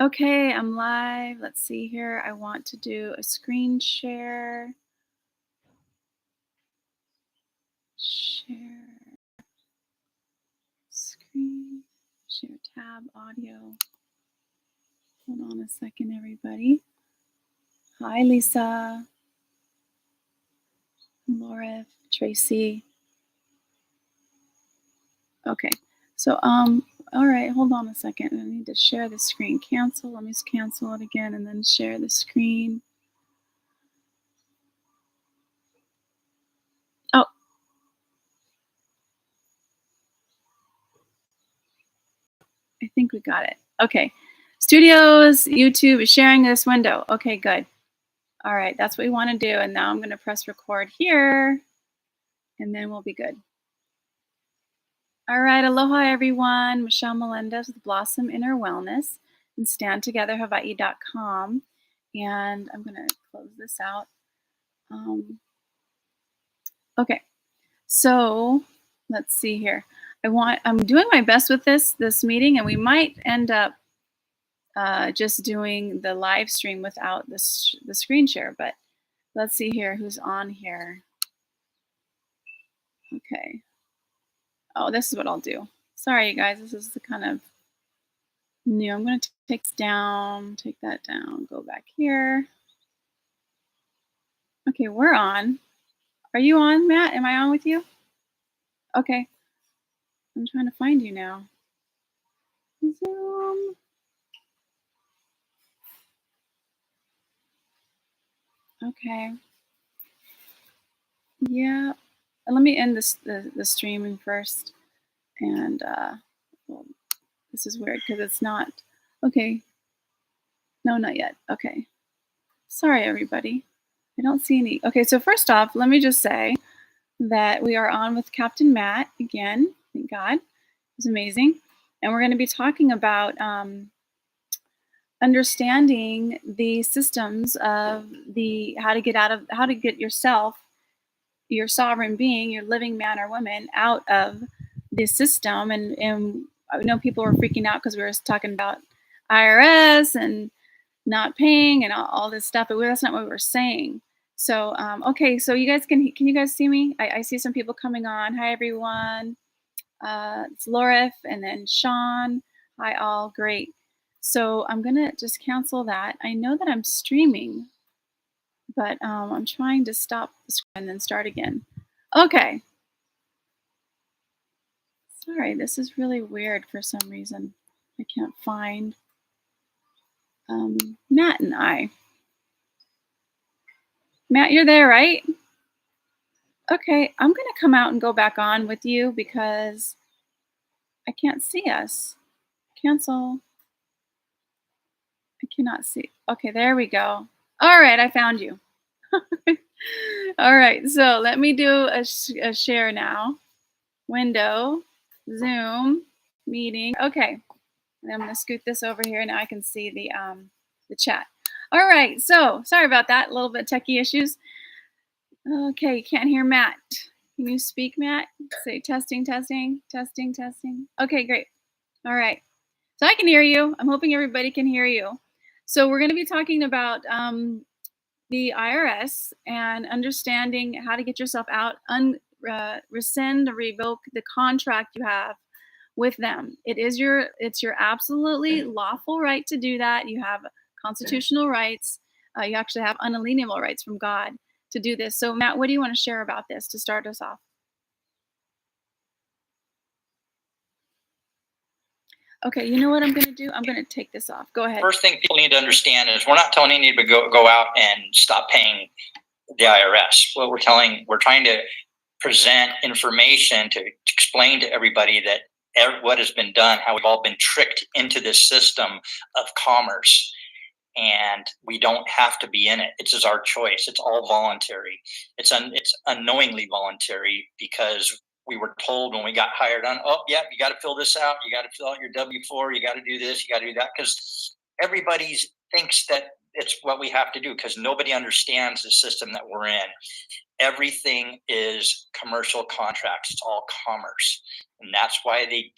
Okay, I'm live. Let's see here. I want to do a screen share. Share screen, share tab, audio. Hold on a second, everybody. Hi, Lisa, Laura, Tracy. Okay, so all right, hold on a second. I need to share the screen. Cancel. Let me just cancel it again and then share the screen. Oh. I think we got it. Okay. Studios, YouTube is sharing this window. Okay, good. All right, that's what we want to do. And now I'm going to press record here, and then we'll be good. All right, aloha, everyone. Michelle Melendez with Blossom Inner Wellness and StandTogetherHawaii.com. And I'm going to close this out. Okay, so let's see here. I'm doing my best with this meeting, and we might end up just doing the live stream without the screen share, but let's see here who's on here. Okay. Oh, this is what I'll do. Sorry, you guys. This is the kind of new. I'm going to take that down, go back here. Okay, we're on. Are you on, Matt? Am I on with you? Okay. I'm trying to find you now. Zoom. Okay. Yeah. Let me end the streaming first. And well, this is weird because it's not. Okay. No, not yet. Okay. Sorry, everybody. I don't see any. Okay, so first off, let me just say that we are on with Captain Matt again. Thank God. It was amazing. And we're going to be talking about understanding the systems of how to get yourself, your sovereign being, your living man or woman out of the system. And I know people were freaking out because we were talking about IRS and not paying and all this stuff, but that's not what we were saying. So, okay, so you guys can you guys see me? I see some people coming on. Hi, everyone. It's Laura and then Sean. Hi, all. Great. So I'm going to just cancel that. I know that I'm streaming, but I'm trying to stop the screen and then start again. Okay. Sorry, this is really weird for some reason. I can't find Matt and I. Matt, you're there, right? Okay, I'm going to come out and go back on with you because I can't see us. Cancel. I cannot see. Okay, there we go. All right, I found you. All right, so let me do a share now. Window, Zoom, meeting. Okay, and I'm going to scoot this over here. Now I can see the chat. All right, so sorry about that. A little bit techie issues. Okay, you can't hear Matt. Can you speak, Matt? Say testing, testing, testing, testing. Okay, great. All right. So I can hear you. I'm hoping everybody can hear you. So we're going to be talking about the IRS and understanding how to get yourself out, rescind or revoke the contract you have with them. It's your absolutely lawful right to do that. You have constitutional rights. You actually have unalienable rights from God to do this. So Matt, what do you want to share about this to start us off? Okay, you know what I'm going to do? I'm going to take this off. Go ahead. First thing people need to understand is we're not telling anybody to go out and stop paying the IRS. We're trying to present information to explain to everybody that what has been done, how we've all been tricked into this system of commerce. And we don't have to be in it. It's just our choice. It's all voluntary. It's unknowingly voluntary because we were told when we got hired on, oh, yeah, you got to fill this out. You got to fill out your W-4. You got to do this. You got to do that. Because everybody thinks that it's what we have to do because nobody understands the system that we're in. Everything is commercial contracts. It's all commerce. And that's why the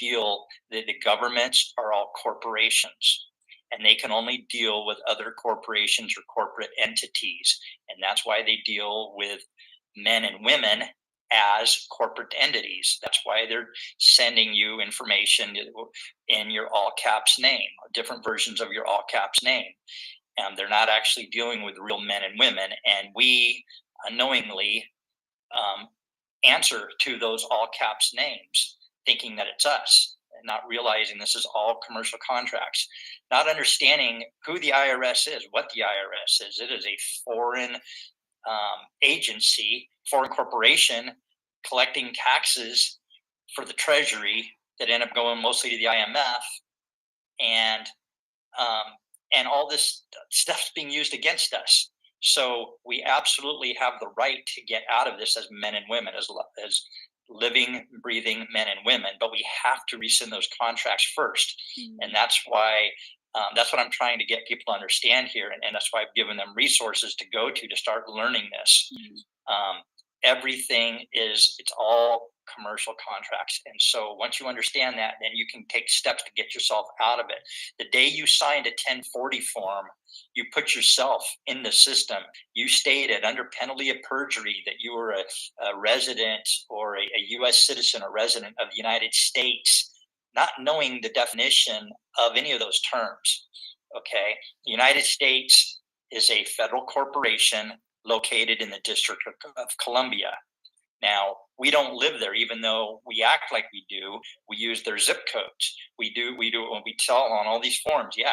governments are all corporations. and they can only deal with other corporations or corporate entities. And that's why they deal with men and women as corporate entities. That's why they're sending you information in your all caps name, different versions of your all caps name. And they're not actually dealing with real men and women. And we unknowingly answer to those all caps names, thinking that it's us, and not realizing this is all commercial contracts, not understanding who the IRS is, what the IRS is. It is a foreign agency, foreign corporation collecting taxes for the Treasury that end up going mostly to the IMF, and all this stuff's being used against us. So we absolutely have the right to get out of this as men and women, as living, breathing men and women, but we have to rescind those contracts first. And that's why that's what I'm trying to get people to understand here, and that's why I've given them resources to go to start learning this. Everything it's all commercial contracts. And so once you understand that, then you can take steps to get yourself out of it. The day you signed a 1040 form, you put yourself in the system. You stated under penalty of perjury that you were a resident or a U.S. citizen or resident of the United States, not knowing the definition of any of those terms. Okay. The United States is a federal corporation located in the District of Columbia. Now, we don't live there, even though we act like we do. We use their zip codes. We do when we tell on all these forms. Yeah,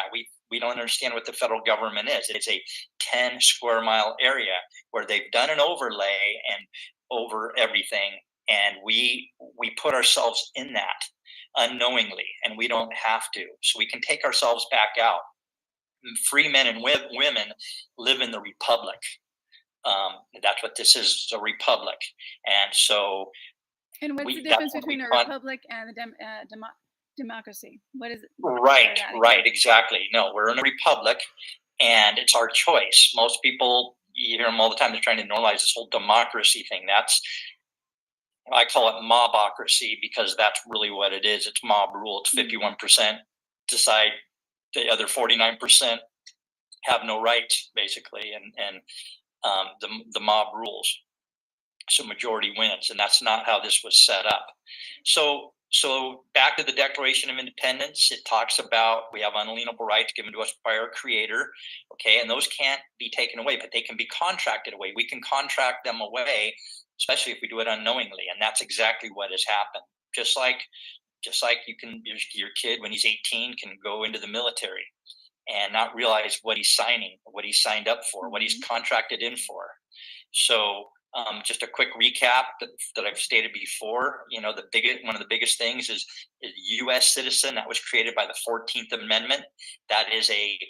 we don't understand what the federal government is. It's a 10 square mile area where they've done an overlay and over everything, and we put ourselves in that unknowingly, and we don't have to. So we can take ourselves back out. Free men and women live in the republic. That's what this is, a republic. And so, and what's the difference between a republic and a democracy? What is it? Right, exactly. No, we're in a republic, and it's our choice. Most people, you hear them all the time, they're trying to normalize this whole democracy thing. I call it mobocracy, because that's really what it is. It's mob rule. It's 51% decide, the other 49% have no rights, basically, and the mob rules. So majority wins, and that's not how this was set up. So back to the Declaration of Independence, it talks about we have unalienable rights given to us by our Creator, okay, and those can't be taken away, but they can be contracted away. We can contract them away, especially if we do it unknowingly, and that's exactly what has happened. Just like you can, your kid when he's 18 can go into the military and not realize what he's signing, what he's signed up for, what he's contracted in for. So just a quick recap that I've stated before. You know, one of the biggest things is U.S. citizen. That was created by the 14th Amendment. That is it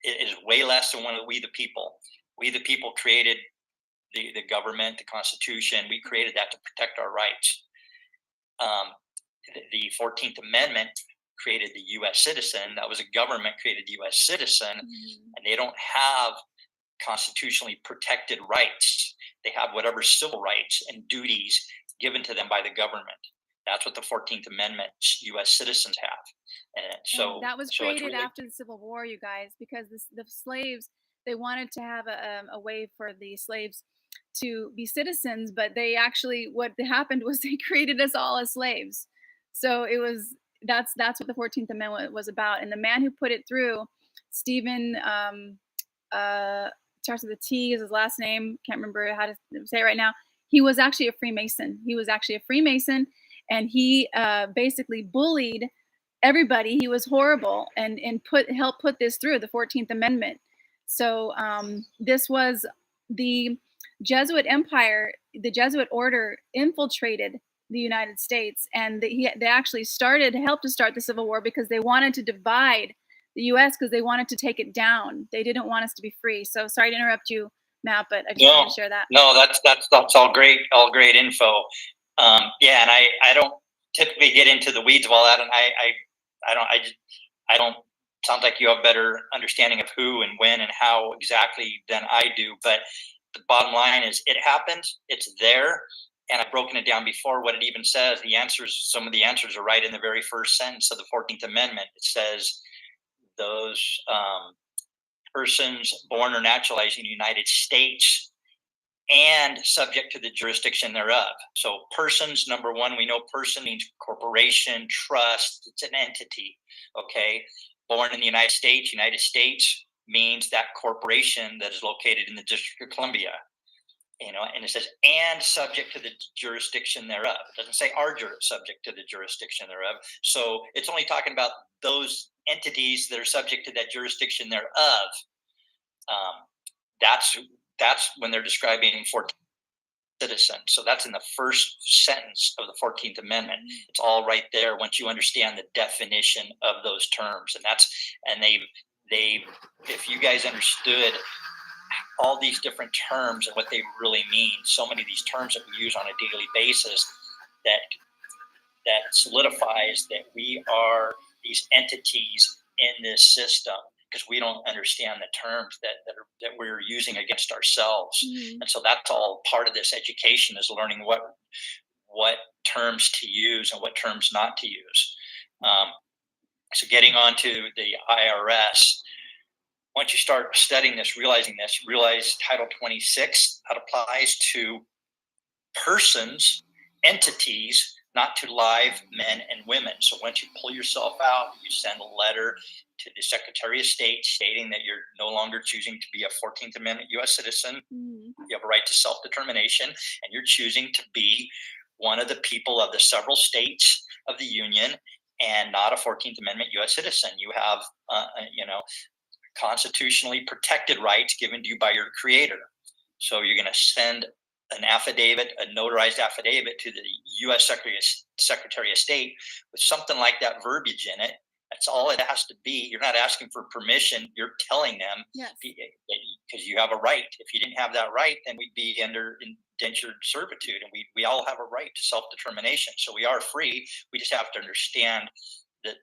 is way less than one of we the people. We the people created the government, the Constitution. We created that to protect our rights. The 14th Amendment created the U.S. citizen. That was a government created U.S. citizen, and they don't have constitutionally protected rights. They have whatever civil rights and duties given to them by the government. That's what the 14th Amendment U.S. citizens have. And that was created after the Civil War, you guys, because the slaves, they wanted to have a way for the slaves to be citizens, but they actually, what happened was they created us all as slaves. So that's what the 14th Amendment was about. And the man who put it through, Stephen, starts with a T is his last name. Can't remember how to say it right now. He was actually a Freemason. And he basically bullied everybody. He was horrible and helped put this through, the 14th Amendment. So this was the Jesuit empire. The Jesuit order infiltrated the United States, and they actually helped to start the Civil War because they wanted to divide the U.S. because they wanted to take it down. They didn't want us to be free. So sorry to interrupt you, Matt, but I just wanted to share that. No, that's all great info. Yeah, and I don't typically get into the weeds of all that, and I don't. Sounds like you have better understanding of who and when and how exactly than I do. But the bottom line is, it happens. It's there. And I've broken it down before. What it even says, some of the answers are right in the very first sentence of the 14th Amendment. It says, those persons born or naturalized in the United States and subject to the jurisdiction thereof. So persons, number one, we know person means corporation, trust, it's an entity, okay? Born in the United States means that corporation that is located in the District of Columbia, and it says, and subject to the jurisdiction thereof. It doesn't say are subject to the jurisdiction thereof. So it's only talking about those entities that are subject to that jurisdiction thereof. That's when they're describing 14th citizen. So that's in the first sentence of the 14th Amendment. It's all right there once you understand the definition of those terms. And they've if you guys understood all these different terms and what they really mean, so many of these terms that we use on a daily basis, that solidifies that we are these entities in this system, because we don't understand the terms that we're using against ourselves. And so that's all part of this education, is learning what terms to use and what terms not to use. So getting on to the IRS, once you start studying this, realize Title 26, that applies to persons, entities, not to live men and women. So once you pull yourself out, you send a letter to the Secretary of State stating that you're no longer choosing to be a 14th Amendment U.S. citizen. You have a right to self-determination, and you're choosing to be one of the people of the several states of the Union and not a 14th Amendment U.S. citizen. You have, constitutionally protected rights given to you by your creator. So you're going to send an affidavit, a notarized affidavit, to the U.S. Secretary of State with something like that verbiage in it. That's all it has to be. You're not asking for permission. You're telling them, yes, because you have a right. If you didn't have that right, then we'd be under indentured servitude, and we all have a right to self-determination. So we are free. We just have to understand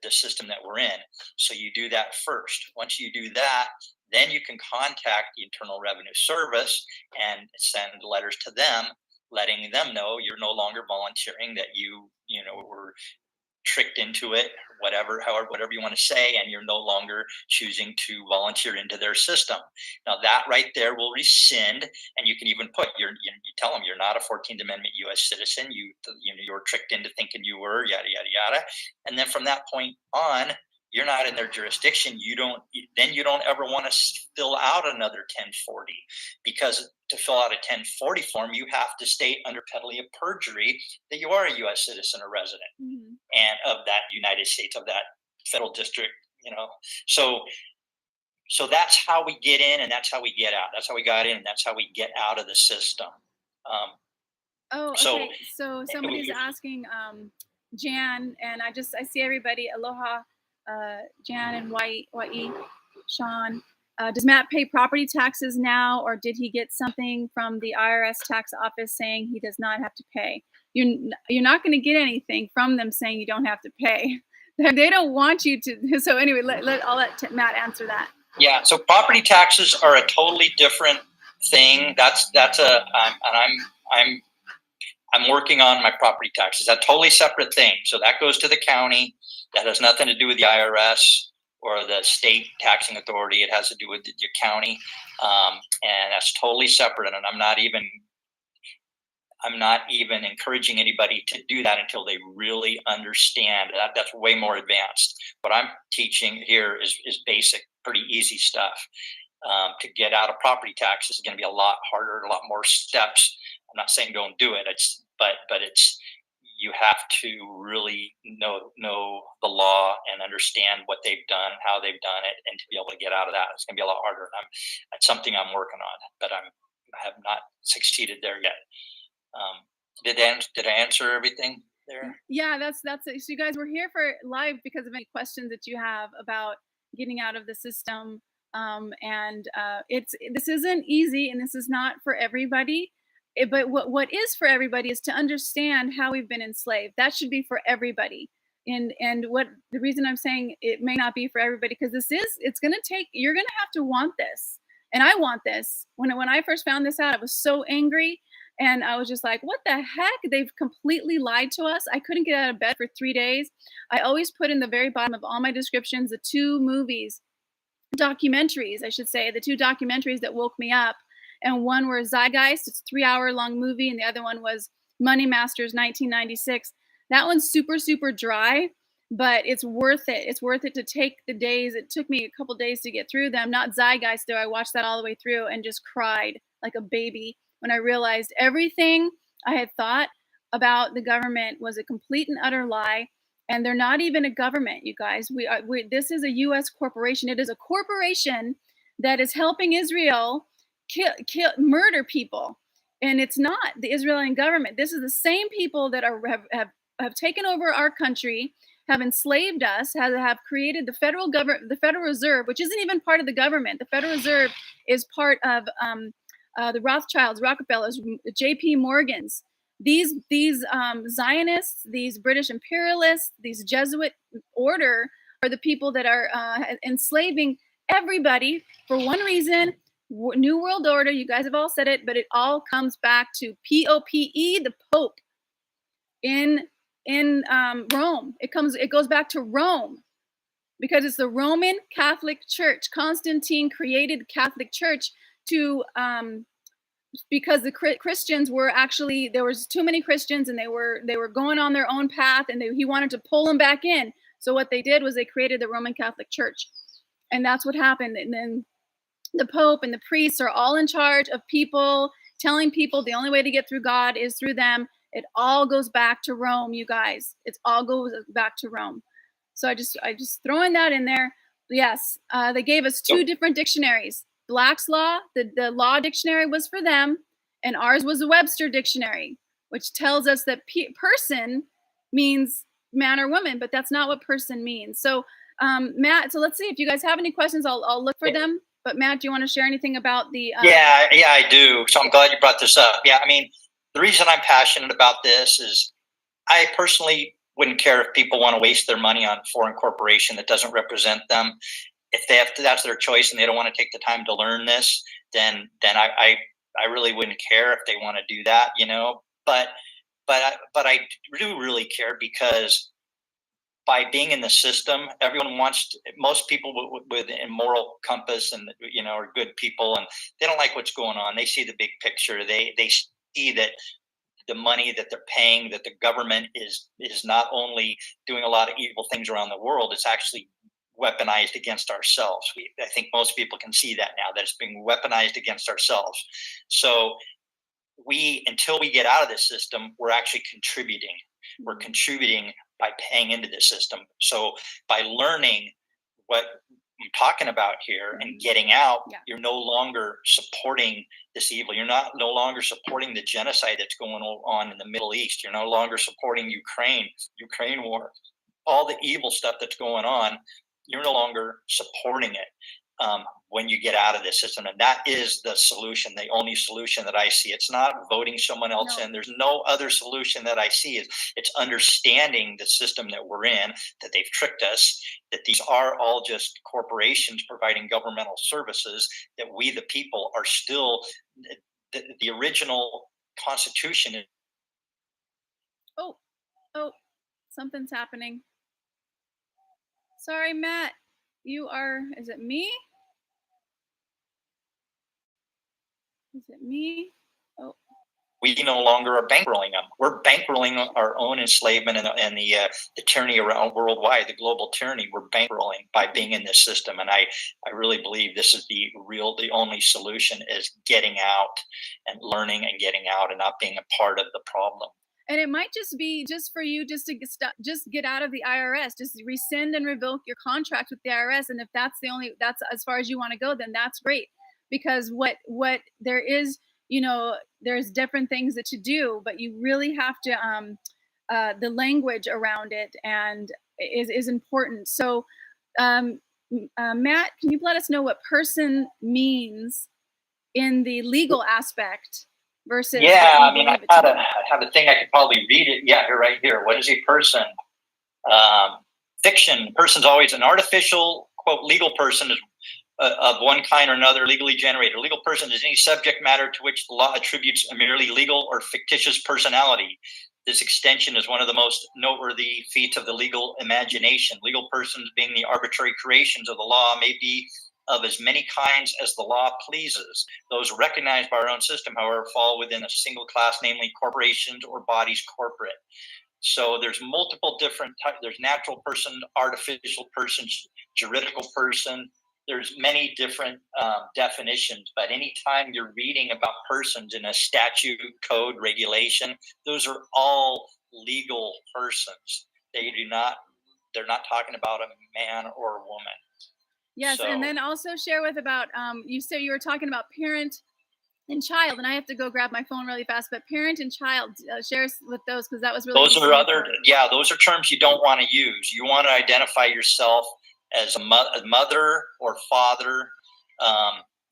the system that we're in. So you do that first. Once you do that, then you can contact the Internal Revenue Service and send letters to them, letting them know you're no longer volunteering, that you were tricked into it, whatever you want to say, and you're no longer choosing to volunteer into their system. Now that right there will rescind, and you can even put you tell them you're not a 14th Amendment U.S. citizen. You were tricked into thinking you were, yada yada yada, and then from that point on, you're not in their jurisdiction. You don't ever want to fill out another 1040, because to fill out a 1040 form, you have to state under penalty of perjury that you are a U.S. citizen or resident, and of that United States, of that federal district. So that's how we get in, and that's how we get out. That's how we got in, and that's how we get out of the system. Okay. So somebody's asking, Jan, and I see everybody. Aloha, Jan and Wai, Sean. Does Matt pay property taxes now, or did he get something from the IRS tax office saying he does not have to pay? You're not going to get anything from them saying you don't have to pay. They don't want you to. So anyway, I'll let Matt answer that. Yeah. So property taxes are a totally different thing. I'm working on my property taxes. That's a totally separate thing. So that goes to the county. That has nothing to do with the IRS or the state taxing authority. It has to do with your county, and that's totally separate. And I'm not even encouraging anybody to do that until they really understand that. That's way more advanced. What I'm teaching here is basic, pretty easy stuff. To get out of property taxes is going to be a lot harder, a lot more steps. I'm not saying don't do it. But you have to really know the law and understand what they've done, how they've done it, and to be able to get out of that. It's going to be a lot harder. And that's something I'm working on, but I have not succeeded there yet. Did I answer everything there? Yeah, that's it. So you guys, we're here for live because of any questions that you have about getting out of the system. This isn't easy, and this is not for everybody. But what is for everybody is to understand how we've been enslaved. That should be for everybody. And what the reason I'm saying it may not be for everybody, because it's going to take, you're going to have to want this. And I want this. When I first found this out, I was so angry. And I was just like, what the heck? They've completely lied to us. I couldn't get out of bed for 3 days. I always put in the very bottom of all my descriptions the 2 movies documentaries, I should say, the two documentaries that woke me up. And one was Zeitgeist, it's a 3-hour long movie, and the other one was Money Masters 1996. That one's super, super dry, but it's worth it. It's worth it to take the days. It took me a couple days to get through them. Not Zeitgeist, though. I watched that all the way through and just cried like a baby when I realized everything I had thought about the government was a complete and utter lie. And they're not even a government, you guys. This is a U.S. corporation. It is a corporation that is helping Israel murder people, and it's not the Israeli government. This is the same people that have taken over our country, have enslaved us, have created the federal government, the Federal Reserve, which isn't even part of the government. The Federal Reserve is part of the Rothschilds, Rockefellers, J.P. Morgans. These Zionists, these British imperialists, these Jesuit order are the people that are enslaving everybody for one reason. New World Order. You guys have all said it, but it all comes back to POPE, the Pope in Rome. It goes back to Rome because it's the Roman Catholic Church. Constantine created Catholic Church to because the Christians were actually, there was too many Christians and they were going on their own path, and he wanted to pull them back in. So what they did was they created the Roman Catholic Church, and that's what happened. And then the Pope and the priests are all in charge of people, telling people the only way to get through God is through them. It all goes back to Rome, you guys. It all goes back to Rome. So I just throwing that in there. Yes, they gave us two different dictionaries. Black's Law, the law dictionary was for them, and ours was the Webster dictionary, which tells us that person means man or woman, but that's not what person means. So Matt, so let's see if you guys have any questions. I'll look for them. But Matt, do you want to share anything about the? Yeah, I do. So I'm glad you brought this up. Yeah, I mean, the reason I'm passionate about this is I personally wouldn't care if people want to waste their money on a foreign corporation that doesn't represent them. If they have to, that's their choice, and they don't want to take the time to learn this, then I really wouldn't care if they want to do that, you know. But I do really care because by being in the system, everyone most people with a moral compass and, you know, are good people, and they don't like what's going on. They see the big picture. They see that the money that they're paying, that the government is not only doing a lot of evil things around the world, it's actually weaponized against ourselves. I think most people can see that now, that it's being weaponized against ourselves. So until we get out of this system, we're actually contributing. We're contributing by paying into the system. So by learning what I'm talking about here and getting out, you're no longer supporting this evil. You're no longer supporting the genocide that's going on in the Middle East. You're no longer supporting Ukraine war, all the evil stuff that's going on. You're no longer supporting it when you get out of this system. And that is the solution, the only solution that I see. It's not voting someone else in. There's no other solution that I see. It's understanding the system that we're in, that they've tricked us, that these are all just corporations providing governmental services, that we, the people, are still the original Constitution. Oh, something's happening. Sorry, Matt. Is it me? Is it me? Oh. We no longer are bankrolling them. We're bankrolling our own enslavement and the tyranny around worldwide, the global tyranny. We're bankrolling by being in this system. And I really believe this is the only solution is getting out and learning and getting out and not being a part of the problem. And it might just be just for you just to get out of the IRS, just rescind and revoke your contract with the IRS. And if that's as far as you want to go, then that's great. Because what there is, you know, there's different things that you do, but you really have to, the language around it and is important. So, Matt, can you let us know what person means in the legal aspect versus? Yeah, I mean, I have a thing, I could probably read it. Yeah, you're right here. What is a person? Fiction. Person's always an artificial, quote, legal person is of one kind or another, legally generated. A legal person is any subject matter to which the law attributes a merely legal or fictitious personality. This extension is one of the most noteworthy feats of the legal imagination. Legal persons, being the arbitrary creations of the law, may be of as many kinds as the law pleases. Those recognized by our own system, however, fall within a single class, namely corporations or bodies corporate. So there's multiple different types. There's natural person, artificial person, juridical person. There's many different definitions, but anytime you're reading about persons in a statute, code, regulation, those are all legal persons. They're not talking about a man or a woman. Yes, So, and then also share with about, you said you were talking about parent and child, and I have to go grab my phone really fast, but parent and child, share with those, because that was really those are terms you don't want to use. You want to identify yourself as a mother or father.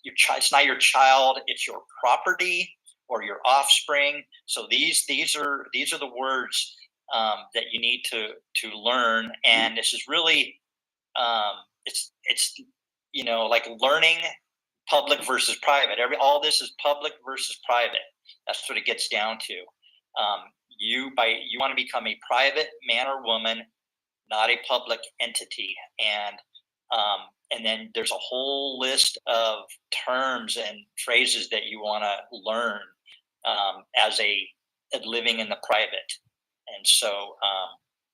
It's not your child, it's your property or your offspring. So these are the words that you need to learn. And this is really it's like learning public versus private. All this is public versus private. That's what it gets down to. You want to become a private man or woman, not a public entity. And then there's a whole list of terms and phrases that you want to learn as living in the private. And so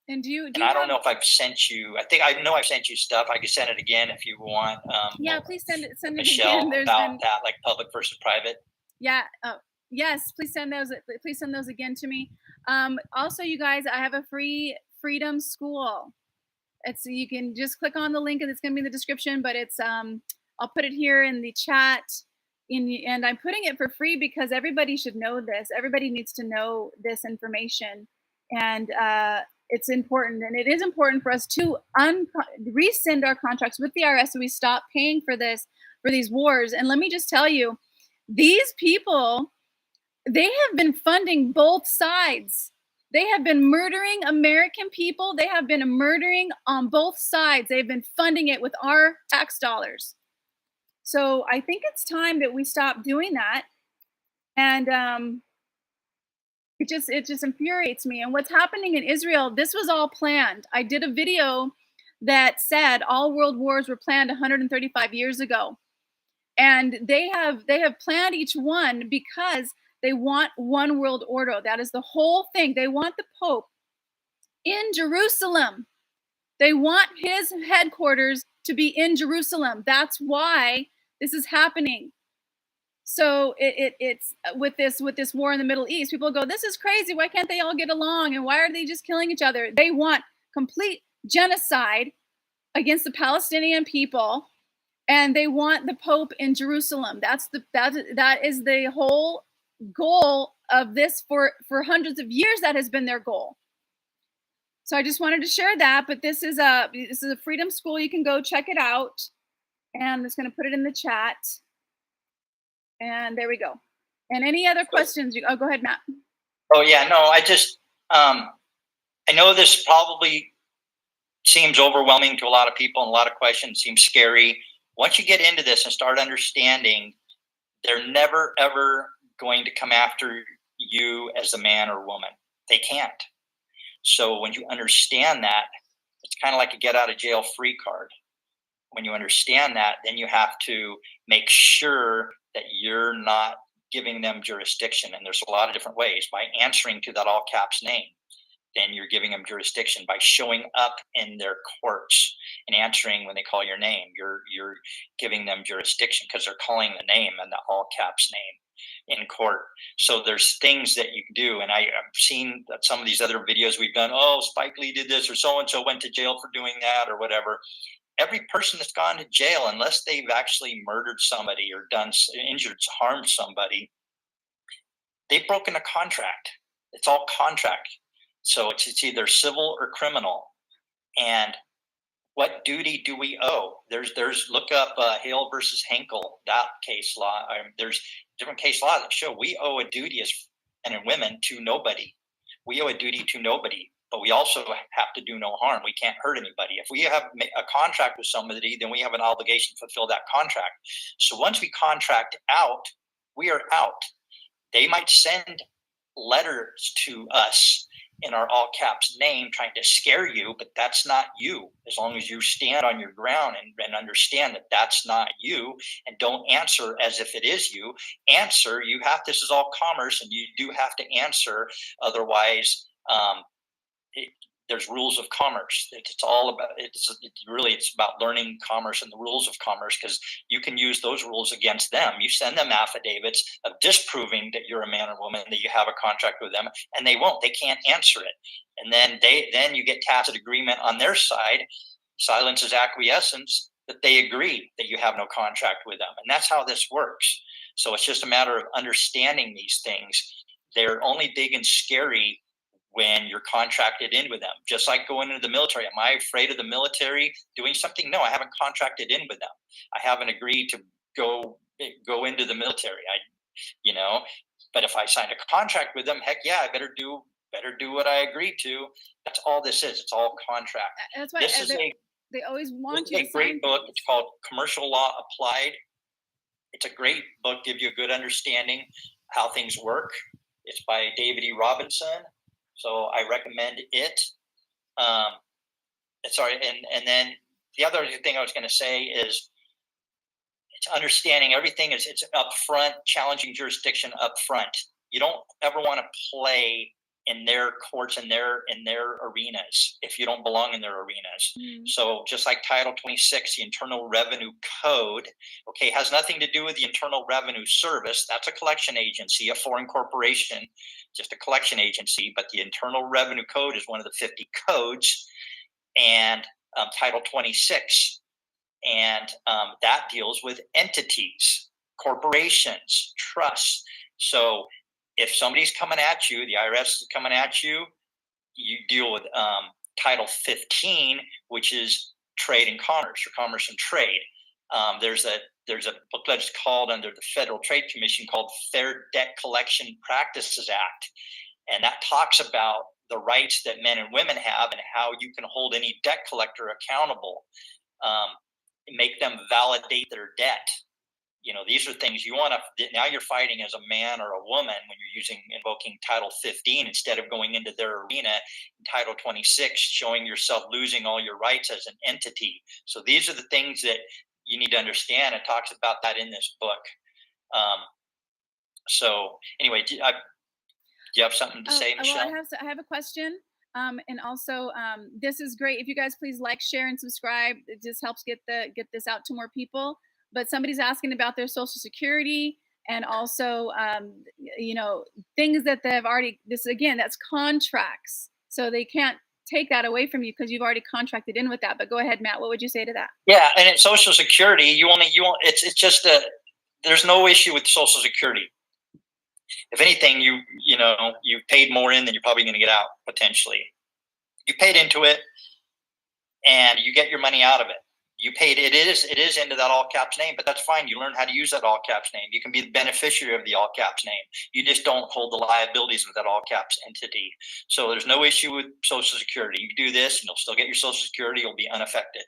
and I don't know if I've sent you. I know I've sent you stuff. I can send it again if you want. Yeah, please send it Michelle, again. about that, like public versus private. Yeah. Yes, please send those. Please send those again to me. Also, you guys, I have a free Freedom School. You can just click on the link, and it's going to be in the description. But it's I'll put it here in the chat. And I'm putting it for free because everybody should know this. Everybody needs to know this information, and it's important. And it is important for us to rescind our contracts with the IRS so we stop paying for these wars. And let me just tell you, these people, they have been funding both sides. They have been murdering American people. They have been murdering on both sides. They've been funding it with our tax dollars. So I think it's time that we stop doing that. And it just infuriates me. And what's happening in Israel, this was all planned. I did a video that said all world wars were planned 135 years ago. And they have planned each one because they want one world order. That is the whole thing. They want the Pope in Jerusalem. They want his headquarters to be in Jerusalem. That's why this is happening. So it's with this war in the Middle East, people go, this is crazy. Why can't they all get along? And why are they just killing each other? They want complete genocide against the Palestinian people. And they want the Pope in Jerusalem. That is the whole goal of this for hundreds of years. That has been their goal. So I just wanted to share that. But this is a Freedom School. You can go check it out. And I'm just going to put it in the chat. And there we go. And any other questions? Go ahead, Matt. Oh yeah, no. I just I know this probably seems overwhelming to a lot of people, and a lot of questions seem scary. Once you get into this and start understanding, they're never, ever going to come after you as a man or woman. They can't. So when you understand that, it's kind of like a get out of jail free card. When you understand that, then you have to make sure that you're not giving them jurisdiction. And there's a lot of different ways. By answering to that all caps name, then you're giving them jurisdiction. By showing up in their courts and answering when they call your name, you're giving them jurisdiction because they're calling the name and the all caps name in court. So there's things that you can do. And I've seen that some of these other videos we've done, oh, Spike Lee did this, or so-and-so went to jail for doing that, or whatever. Every person that's gone to jail, unless they've actually murdered somebody or harmed somebody, they've broken a contract. It's all contract. So it's either civil or criminal. And what duty do we owe? There's look up Hale versus Henkel, that case law. There's different case law that show we owe a duty as men and women to nobody. We owe a duty to nobody, but we also have to do no harm. We can't hurt anybody. If we have a contract with somebody, then we have an obligation to fulfill that contract. So once we contract out, we are out. They might send letters to us in our all caps name trying to scare you, but that's not you. As long as you stand on your ground and understand that that's not you, and don't answer as if it is you. Answer, this is all commerce, and you do have to answer. Otherwise, there's rules of commerce. It's all about, it's about learning commerce and the rules of commerce, because you can use those rules against them. You send them affidavits of disproving that you're a man or woman, that you have a contract with them, and they can't answer it. And then you get tacit agreement on their side. Silence is acquiescence, that they agree that you have no contract with them. And that's how this works. So it's just a matter of understanding these things. They're only big and scary when you're contracted in with them. Just like going into the military. Am I afraid of the military doing something? No, I haven't contracted in with them. I haven't agreed to go into the military. But if I signed a contract with them, heck yeah, I better do what I agreed to. That's all this is. It's all contract. That's why they always want you to sign. It's a great book. It's called Commercial Law Applied. It's a great book, gives you a good understanding how things work. It's by David E. Robinson. So I recommend it. And then the other thing I was going to say is, it's understanding everything it's upfront, challenging jurisdiction upfront. You don't ever want to play in their courts, in their arenas, if you don't belong in their arenas. Mm. So just like Title 26, the Internal Revenue Code, has nothing to do with the Internal Revenue Service. That's a collection agency, a foreign corporation, just a collection agency. But the Internal Revenue Code is one of the 50 codes, and Title 26. And that deals with entities, corporations, trusts. So if somebody's coming at you, the IRS is coming at you, you deal with Title 15, which is trade and commerce, or commerce and trade. There's a booklet that's called, under the Federal Trade Commission, called Fair Debt Collection Practices Act. And that talks about the rights that men and women have, and how you can hold any debt collector accountable, make them validate their debt. These are things you want to, now you're fighting as a man or a woman when you're invoking Title 15 instead of going into their arena in Title 26, showing yourself losing all your rights as an entity. So these are the things that you need to understand. It talks about that in this book. So anyway, do you have something to say, Michelle? Well, I have a question. And also, this is great. If you guys please like, share, and subscribe, it just helps get this out to more people. But somebody's asking about their Social Security, and also, things that they've already. That's contracts, so they can't take that away from you because you've already contracted in with that. But go ahead, Matt. What would you say to that? Yeah, and in Social Security, it's just there's no issue with Social Security. If anything, you paid more in than you're probably going to get out potentially. You paid into it, and you get your money out of it. You paid it is into that all caps name, but that's fine. You learn how to use that all caps name. You can be the beneficiary of the all caps name. You just don't hold the liabilities of that all caps entity. So there's no issue with Social Security. You do this, and you'll still get your Social Security. You'll be unaffected.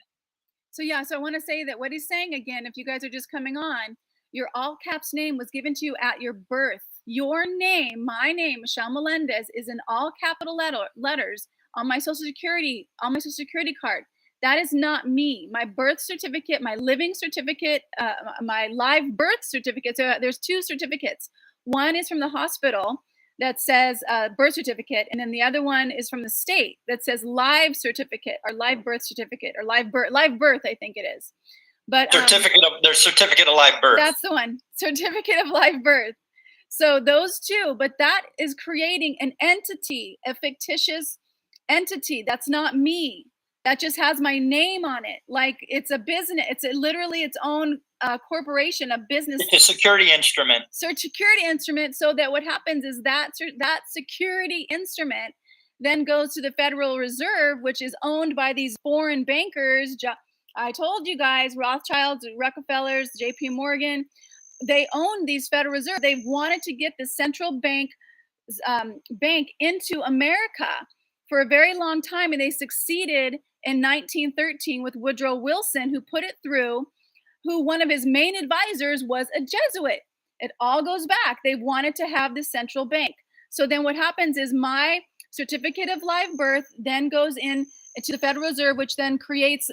So I want to say that what he's saying again, if you guys are just coming on, your all caps name was given to you at your birth. Your name, my name, Michelle Melendez, is in all capital letters on my Social Security card. That is not me. My birth certificate, my living certificate, my live birth certificate. So there's two certificates. One is from the hospital that says birth certificate, and then the other one is from the state that says live certificate, or live birth certificate, or live birth, I think it is. But their certificate of live birth. That's the one. Certificate of live birth. So those two, but that is creating an entity, a fictitious entity. That's not me. That just has my name on it. Like it's a business. It's literally its own corporation, a business. It's a security instrument. Security instrument. So that what happens is that security instrument then goes to the Federal Reserve, which is owned by these foreign bankers. I told you guys, Rothschilds, Rockefellers, J.P. Morgan. They own these Federal Reserve. They wanted to get the central bank into America for a very long time, and they succeeded in 1913 with Woodrow Wilson, who put it through, who one of his main advisors was a Jesuit. It all goes back. They wanted to have the central bank. So then what happens is my certificate of live birth then goes in to the Federal Reserve, which then creates,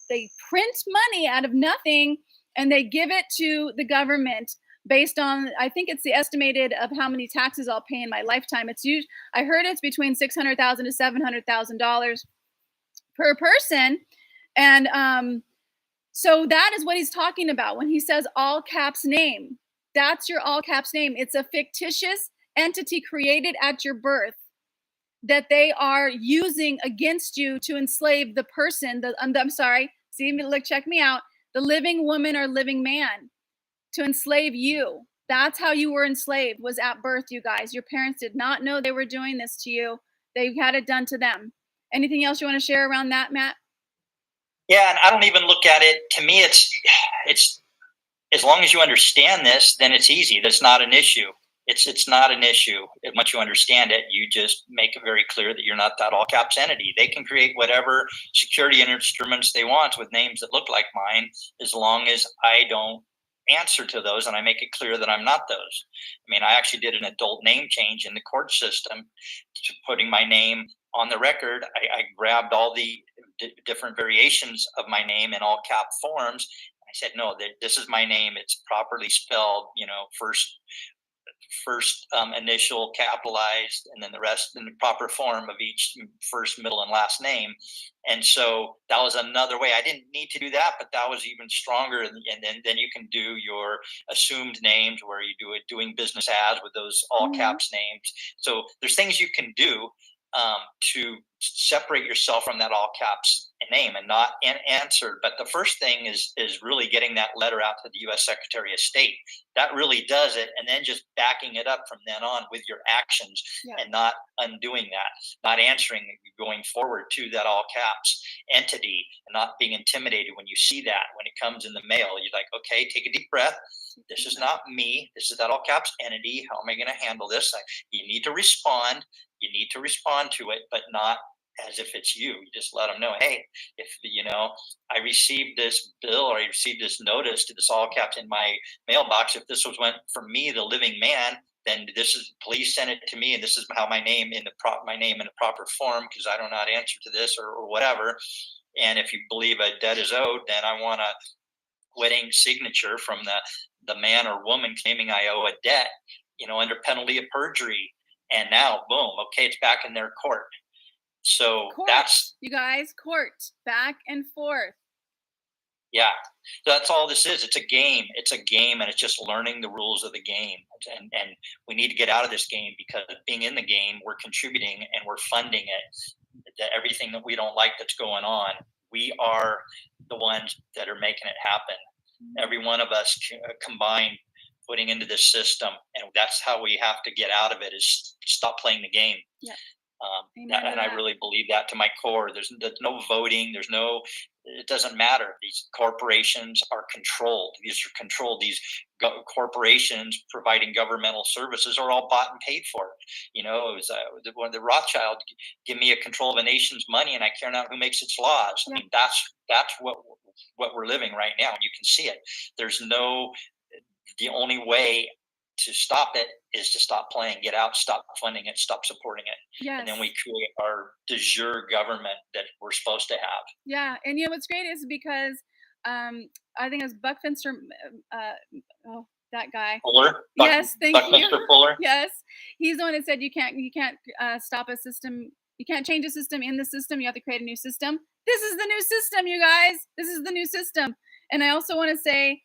they print money out of nothing and they give it to the government based on, I think it's the estimated of how many taxes I'll pay in my lifetime. I heard it's between $600,000 to $700,000 per person. And so that is what he's talking about when he says all caps name. That's your all caps name. It's a fictitious entity created at your birth that they are using against you to enslave the person. I'm sorry. See, look, check me out. The living woman or living man to enslave you. That's how you were enslaved, was at birth, you guys. Your parents did not know they were doing this to you. They had it done to them. Anything else you want to share around that, Matt? Yeah, and I don't even look at it. To me, it's as long as you understand this, then it's easy. That's not an issue. It's not an issue. Once you understand it, you just make it very clear that you're not that all caps entity. They can create whatever security instruments they want with names that look like mine, as long as I don't answer to those and I make it clear that I'm not those. I mean, I actually did an adult name change in the court system to putting my name on the record. I grabbed all the different variations of my name in all cap forms. I said, no, this is my name. It's properly spelled, first initial capitalized, and then the rest in the proper form of each first, middle, and last name. And so that was another way. I didn't need to do that, but that was even stronger. And then you can do your assumed names where you do it doing business as with those all caps names. So there's things you can do to separate yourself from that all caps name and not answered. But the first thing is really getting that letter out to the U.S. Secretary of State. That really does it. And then just backing it up from then on with your actions and not undoing that, not answering, going forward to that all caps entity and not being intimidated when you see that. When it comes in the mail, you're like, okay, take a deep breath. This is not me. This is that all caps entity. How am I going to handle this? You need to respond. You need to respond to it, but not as if it's you. You just let them know, hey, if I received this bill or I received this notice to this all caps in my mailbox, if this was went for me, the living man, then please send it to me, and this is how my name in the proper form, because I do not answer to this or whatever. And if you believe a debt is owed, then I want a wedding signature from the man or woman claiming I owe a debt, under penalty of perjury. And now, boom, okay, it's back in their court. So that's, you guys, court, back and forth. Yeah, that's all this is. It's a game. It's a game, and it's just learning the rules of the game. And we need to get out of this game, because being in the game, we're contributing and we're funding it. Everything that we don't like that's going on, we are the ones that are making it happen. Every one of us combined putting into this system, and that's how we have to get out of it, is stop playing the game. Yeah. And I really believe that to my core. There's no voting. It doesn't matter. These corporations are controlled. These are controlled. These corporations providing governmental services are all bought and paid for. It was one of the Rothschild, give me a control of a nation's money and I care not who makes its laws. I mean, that's what we're living right now. And you can see it. The only way to stop it is to stop playing, get out, stop funding it, stop supporting it. Yes. And then we create our de jure government that we're supposed to have. Yeah. And what's great is because I think it was Buckminster, that guy. Fuller? Yes, thank you. Buckminster Fuller? Yes. He's the one that said you can't stop a system. You can't change a system in the system. You have to create a new system. This is the new system, you guys. This is the new system. And I also want to say,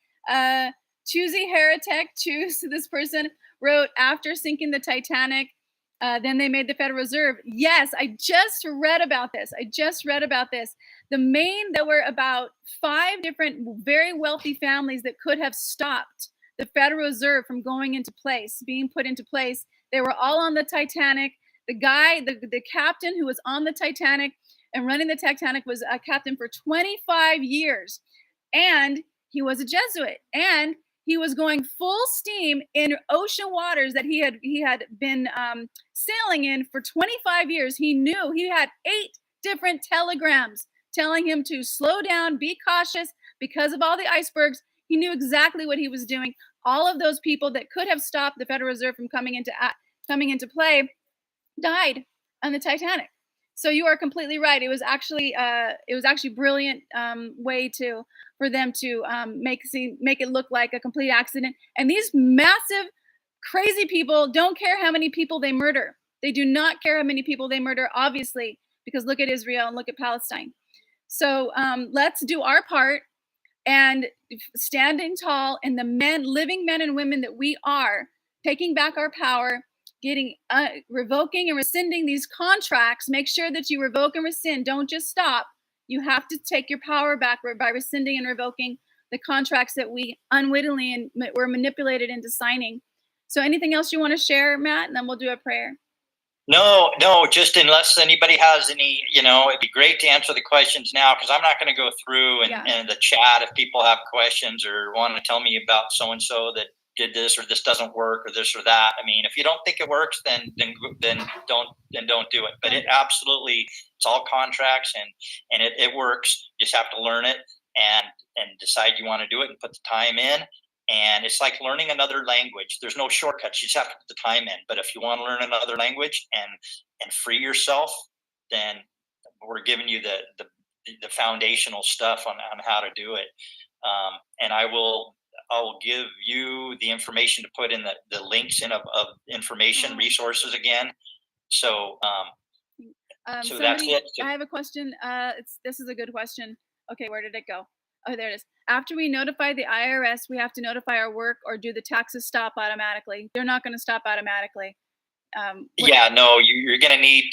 Choosy Heretic, this person wrote, after sinking the Titanic, then they made the Federal Reserve. Yes, I just read about this. There were about 5 different very wealthy families that could have stopped the Federal Reserve from being put into place. They were all on the Titanic. The guy, the captain who was on the Titanic and running the Titanic was a captain for 25 years. And he was a Jesuit. And he was going full steam in ocean waters that he had been sailing in for 25 years. He knew he had 8 different telegrams telling him to slow down, be cautious because of all the icebergs. He knew exactly what he was doing. All of those people that could have stopped the Federal Reserve from coming into play died. on the Titanic. So you are completely right. It was actually brilliant way for them to make it look like a complete accident. And these massive, crazy people don't care how many people they murder. They do not care how many people they murder, obviously, because look at Israel and look at Palestine. So let's do our part and standing tall, and the living men and women that we are, taking back our power, revoking and rescinding these contracts. Make sure that you revoke and rescind. Don't just stop. You have to take your power back by rescinding and revoking the contracts that we unwittingly and were manipulated into signing. So anything else you want to share, Matt? And then we'll do a prayer. No, just unless anybody has any, it'd be great to answer the questions now, because I'm not going to go through and the chat if people have questions or want to tell me about so-and-so that did this or this doesn't work or this or that. I mean, if you don't think it works, then don't do it. But it absolutely, it's all contracts and it works. You just have to learn it and decide you want to do it and put the time in. And it's like learning another language. There's no shortcuts. You just have to put the time in. But if you want to learn another language and free yourself, then we're giving you the foundational stuff on how to do it. And I will give you the information to put in the links in of information resources again. So so that's it. I have a question. This is a good question. Okay, where did it go? Oh, there it is. After we notify the IRS, we have to notify our work, or do the taxes stop automatically? They're not going to stop automatically. No, you're going to need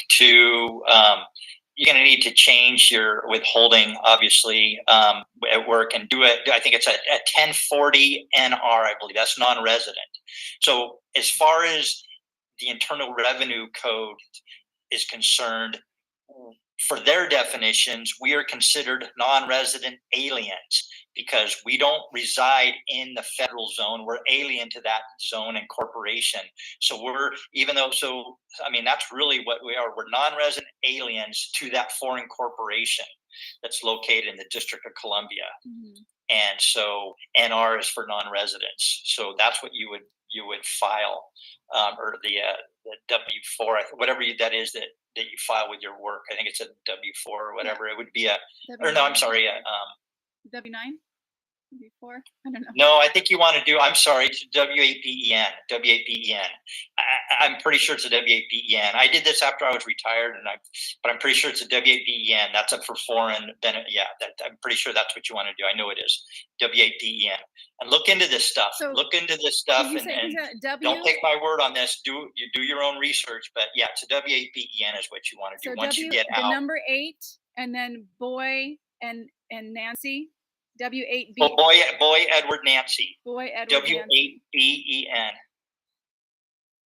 to change your withholding, obviously, at work, and do it. I think it's a 1040 NR, I believe. That's non-resident. So as far as the Internal Revenue Code is concerned, for their definitions, we are considered non-resident aliens because we don't reside in the federal zone. We're alien to that zone and corporation. So that's really what we are. We're non-resident aliens to that foreign corporation that's located in the District of Columbia. Mm-hmm. And so NR is for non-residents. So that's what you would file, or the W-4, whatever that is that you file with your work. I think it's a W-4 or whatever. Yeah. It would be W-9? W-4? I don't know. No, I think you want to do, I'm sorry, it's W-8-B-E-N. W-8-B-E-N. I'm pretty sure it's a W-8-B-E-N. I did this after I was retired, but I'm pretty sure it's a W-8-B-E-N. That's up for foreign benefit. Yeah, I'm pretty sure that's what you want to do. I know it is. W-8-B-E-N. And look into this stuff. And don't take my word on this. You do your own research. But yeah, it's a W-8-B-E-N is what you want to do once you get out. The number 8 and then boy and Nancy. W-8-B. Oh, boy, Edward, Nancy. Boy, Edward, W-8-B-E-N.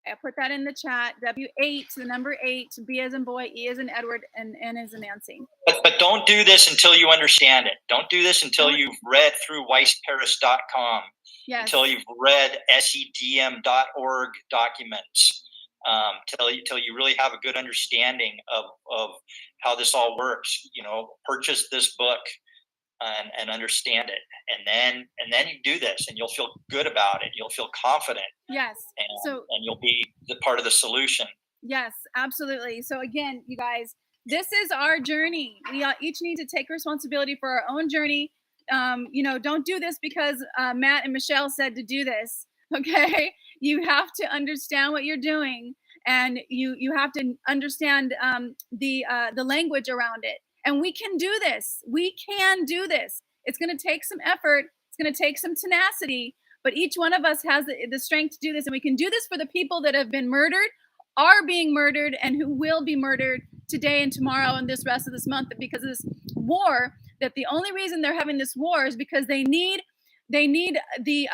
I put that in the chat. W-8, the number 8, B as in boy, E as in Edward, and N as in Nancy. But don't do this until you understand it. Don't do this until you've read through weissparis.com. Yes. Until you've read sedm.org documents. Till you really have a good understanding of how this all works. Purchase this book. And understand it, and then you do this, and you'll feel good about it. You'll feel confident. Yes. And you'll be the part of the solution. Yes, absolutely. So again, you guys, this is our journey. We each need to take responsibility for our own journey. Don't do this because Matt and Michelle said to do this. Okay, you have to understand what you're doing, and you have to understand the language around it. And we can do this. We can do this. It's going to take some effort. It's going to take some tenacity. But each one of us has the strength to do this. And we can do this for the people that have been murdered, are being murdered, and who will be murdered today and tomorrow and this rest of this month because of this war. That the only reason they're having this war is because they need the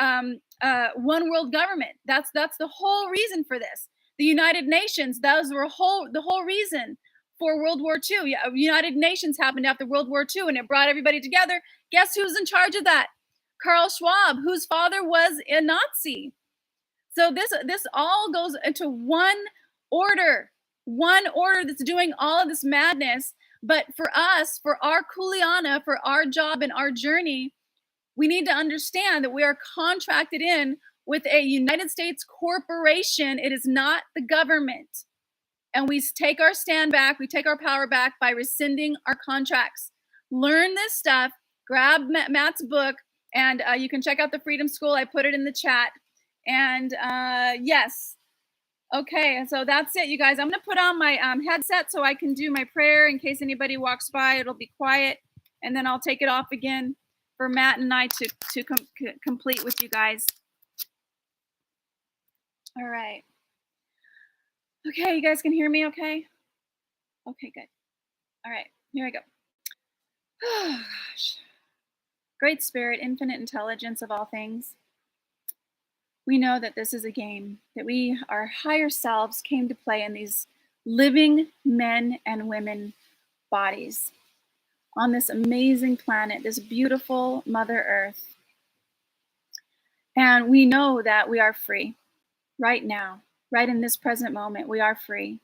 one world government. That's the whole reason for this. The United Nations, those were the whole reason for World War II. Yeah, United Nations happened after World War II, and it brought everybody together. Guess who's in charge of that? Karl Schwab, whose father was a Nazi. So this all goes into one order that's doing all of this madness. But for us, for our kuleana, for our job and our journey, we need to understand that we are contracted in with a United States corporation. It is not the government. and we take our stand back, we take our power back by rescinding our contracts. Learn this stuff, grab Matt's book, and you can check out the Freedom School. I put it in the chat. And yes, okay, so that's it, you guys. I'm gonna put on my headset so I can do my prayer in case anybody walks by. It'll be quiet, and then I'll take it off again for Matt and I to complete with you guys. All right. Okay, you guys can hear me okay? Okay, good. All right, here I go. Oh, gosh. Great Spirit, infinite intelligence of all things. We know that this is a game, that we, our higher selves, came to play in these living men and women bodies on this amazing planet, this beautiful Mother Earth. And we know that we are free right now, right in this present moment, we are free.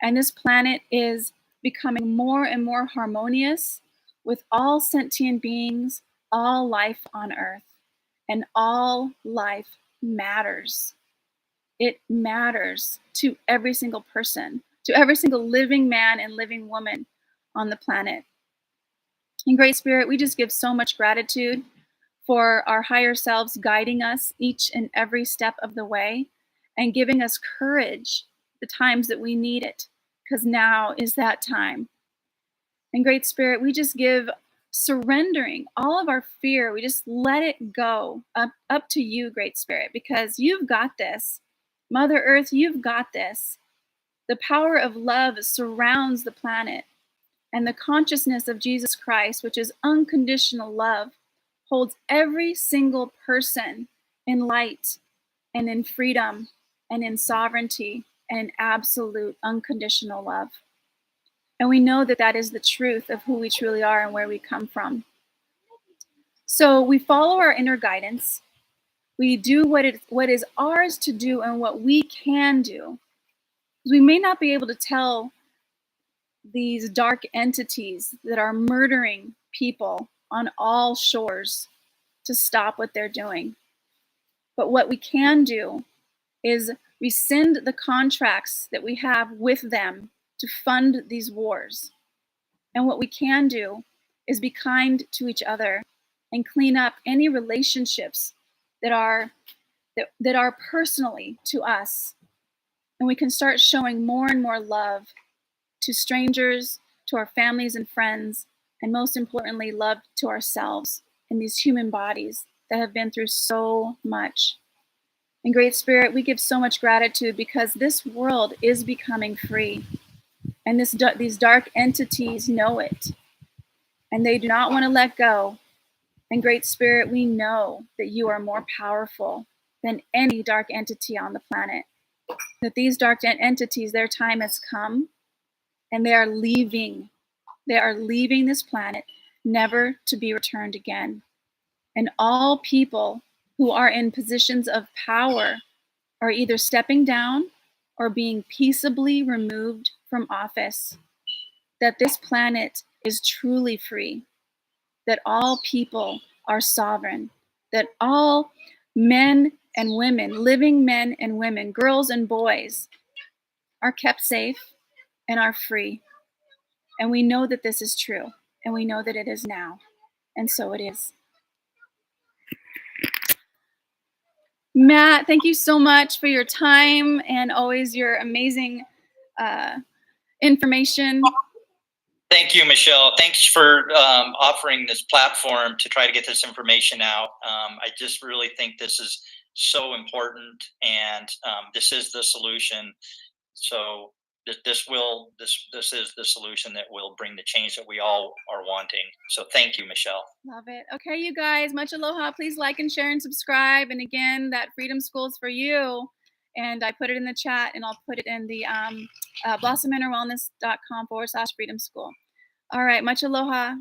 And this planet is becoming more and more harmonious with all sentient beings, all life on Earth, and all life matters. It matters to every single person, to every single living man and living woman on the planet. In Great Spirit, we just give so much gratitude for our higher selves guiding us each and every step of the way and giving us courage the times that we need it, because now is that time. In Great Spirit, we just give surrendering all of our fear. We just let it go up to you, Great Spirit, because you've got this. Mother Earth, you've got this. The power of love surrounds the planet, and the consciousness of Jesus Christ, which is unconditional love, holds every single person in light and in freedom and in sovereignty and in absolute unconditional love. And we know that that is the truth of who we truly are and where we come from. So we follow our inner guidance. We do what is ours to do and what we can do. We may not be able to tell these dark entities that are murdering people on all shores to stop what they're doing. But what we can do is rescind the contracts that we have with them to fund these wars. And what we can do is be kind to each other and clean up any relationships that are personally to us. And we can start showing more and more love to strangers, to our families and friends, and most importantly, love to ourselves in these human bodies that have been through so much. In Great Spirit, we give so much gratitude because this world is becoming free. And these dark entities know it. And they do not want to let go. And Great Spirit, we know that you are more powerful than any dark entity on the planet. That these dark entities, their time has come, and they are leaving. They are leaving this planet, never to be returned again. And all people who are in positions of power are either stepping down or being peaceably removed from office. That this planet is truly free. That all people are sovereign. That all men and women, living men and women, girls and boys, are kept safe and are free. And we know that this is true, and we know that it is now, and so it is. Matt, thank you so much for your time and always your amazing information. Thank you, Michelle. Thanks for offering this platform to try to get this information out. I just really think this is so important, and this is the solution. So this is the solution that will bring the change that we all are wanting. So thank you, Michelle. Love it. Okay, you guys, much aloha. Please like and share and subscribe. And again, that Freedom School is for you. And I put it in the chat, and I'll put it in the blossominnerwellness.com/freedom school. All right, much aloha.